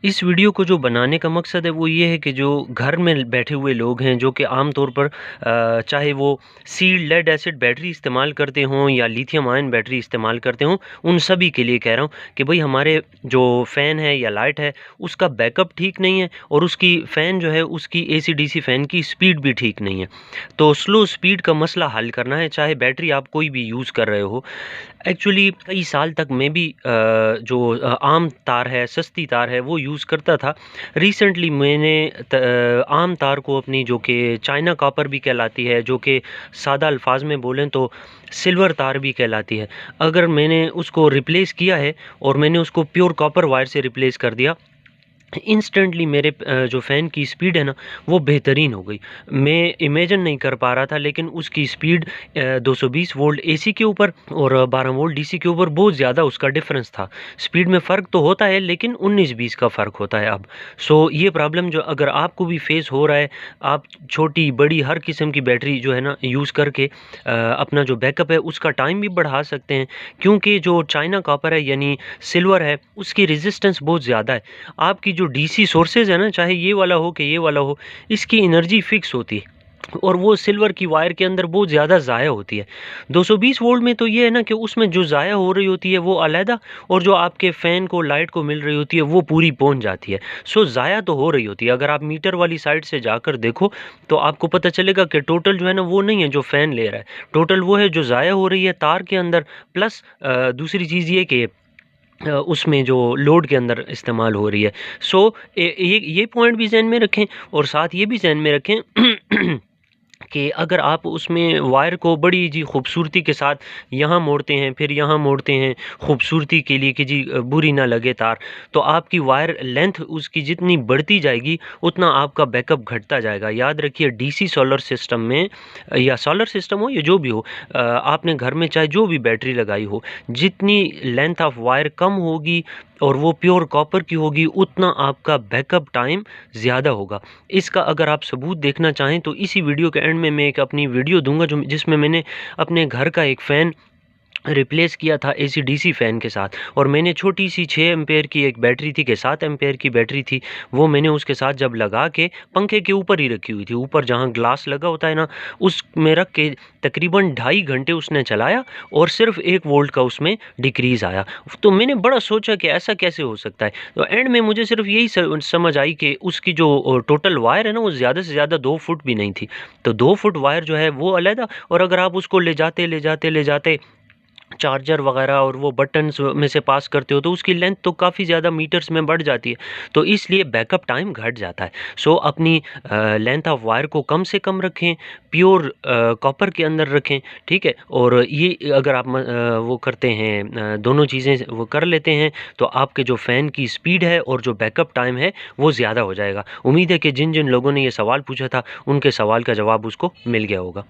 इस वीडियो को जो बनाने का मकसद है वो ये है कि जो घर में बैठे हुए लोग हैं जो कि आम तौर पर चाहे वो सीड लेड एसिड बैटरी इस्तेमाल करते हों या लिथियम आयन बैटरी इस्तेमाल करते हों, उन सभी के लिए कह रहा हूँ कि भाई हमारे जो फ़ैन है या लाइट है उसका बैकअप ठीक नहीं है और उसकी फ़ैन जो है उसकी एसी डीसी फ़ैन की स्पीड भी ठीक नहीं है। तो स्लो स्पीड का मसला हल करना है, चाहे बैटरी आप कोई भी यूज़ कर रहे हो। एक्चुअली कई साल तक मैं भी जो आम तार है, सस्ती तार है वो यूज़ करता था। रिसेंटली मैंने आम तार को अपनी जो कि चाइना कॉपर भी कहलाती है, जो कि सादा अल्फाज में बोलें तो सिल्वर तार भी कहलाती है, अगर मैंने उसको रिप्लेस किया है और मैंने उसको प्योर कॉपर वायर से रिप्लेस कर दिया, इंस्टेंटली मेरे जो फ़ैन की स्पीड है ना वो बेहतरीन हो गई। मैं इमेजिन नहीं कर पा रहा था, लेकिन उसकी स्पीड 220 वोल्ट एसी के ऊपर और 12 वोल्ट डीसी के ऊपर बहुत ज़्यादा उसका डिफरेंस था। स्पीड में फ़र्क तो होता है लेकिन 19-20 का फ़र्क होता है अब। सो ये प्रॉब्लम जो अगर आपको भी फेस हो रहा है, आप छोटी बड़ी हर किस्म की बैटरी जो है ना यूज़ करके अपना जो बैकअप है उसका टाइम भी बढ़ा सकते हैं, क्योंकि जो चाइना कॉपर है यानी सिल्वर है उसकी रेजिस्टेंस बहुत ज़्यादा है। आपकी जो डीसी सोर्सेज है ना, चाहे ये वाला हो कि ये वाला हो, इसकी एनर्जी फिक्स होती है और वो सिल्वर की वायर के अंदर बहुत ज़्यादा ज़ाया होती है। 220 वोल्ट में तो ये है ना कि उसमें जो ज़ाया हो रही होती है वो अलहदा, और जो आपके फ़ैन को लाइट को मिल रही होती है वो पूरी पहुंच जाती है। सो ज़ाया तो हो रही होती है। अगर आप मीटर वाली साइड से जाकर देखो तो आपको पता चलेगा कि टोटल जो है ना वो नहीं है जो फ़ैन ले रहा है, टोटल वो है जो ज़ाया हो रही है तार के अंदर। प्लस दूसरी चीज़ ये कि उसमें जो लोड के अंदर इस्तेमाल हो रही है। सो ये पॉइंट भी ज़हन में रखें और साथ ये भी ज़हन में रखें कि अगर आप उसमें वायर को बड़ी जी खूबसूरती के साथ यहाँ मोड़ते हैं फिर यहाँ मोड़ते हैं खूबसूरती के लिए कि जी बुरी ना लगे तार, तो आपकी वायर लेंथ उसकी जितनी बढ़ती जाएगी उतना आपका बैकअप घटता जाएगा। याद रखिए डीसी सोलर सिस्टम में या सोलर सिस्टम हो या जो भी हो, आपने घर में चाहे जो भी बैटरी लगाई हो, जितनी लेंथ ऑफ वायर कम होगी और वो प्योर कॉपर की होगी उतना आपका बैकअप टाइम ज़्यादा होगा। इसका अगर आप सबूत देखना चाहें तो इसी वीडियो के एंड में मैं एक अपनी वीडियो दूंगा जो जिसमें मैंने अपने घर का एक फ़ैन रिप्लेस किया था एसी डीसी फ़ैन के साथ, और मैंने छोटी सी 6 एम्पेयर की एक बैटरी थी कि 7 एम्पेयर की बैटरी थी, वो मैंने उसके साथ जब लगा के पंखे के ऊपर ही रखी हुई थी, ऊपर जहाँ ग्लास लगा होता है ना उसमें रख के तकरीबन 2.5 घंटे उसने चलाया और सिर्फ 1 वोल्ट का उसमें डिक्रीज़ आया। तो मैंने बड़ा सोचा कि ऐसा कैसे हो सकता है, तो एंड में मुझे सिर्फ यही समझ आई कि उसकी जो टोटल वायर है ना वो ज़्यादा से ज़्यादा 2 फुट भी नहीं थी। तो 2 फुट वायर जो है वो अलहदा, और अगर आप उसको ले जाते चार्जर वगैरह और वो बटन्स में से पास करते हो तो उसकी लेंथ तो काफ़ी ज़्यादा मीटर्स में बढ़ जाती है, तो इसलिए बैकअप टाइम घट जाता है। सो अपनी लेंथ ऑफ वायर को कम से कम रखें, प्योर कॉपर के अंदर रखें, ठीक है। और ये अगर आप वो करते हैं, दोनों चीज़ें वो कर लेते हैं, तो आपके जो फ़ैन की स्पीड है और जो बैकअप टाइम है वो ज़्यादा हो जाएगा। उम्मीद है कि जिन जिन लोगों ने ये सवाल पूछा था उनके सवाल का जवाब उसको मिल गया होगा।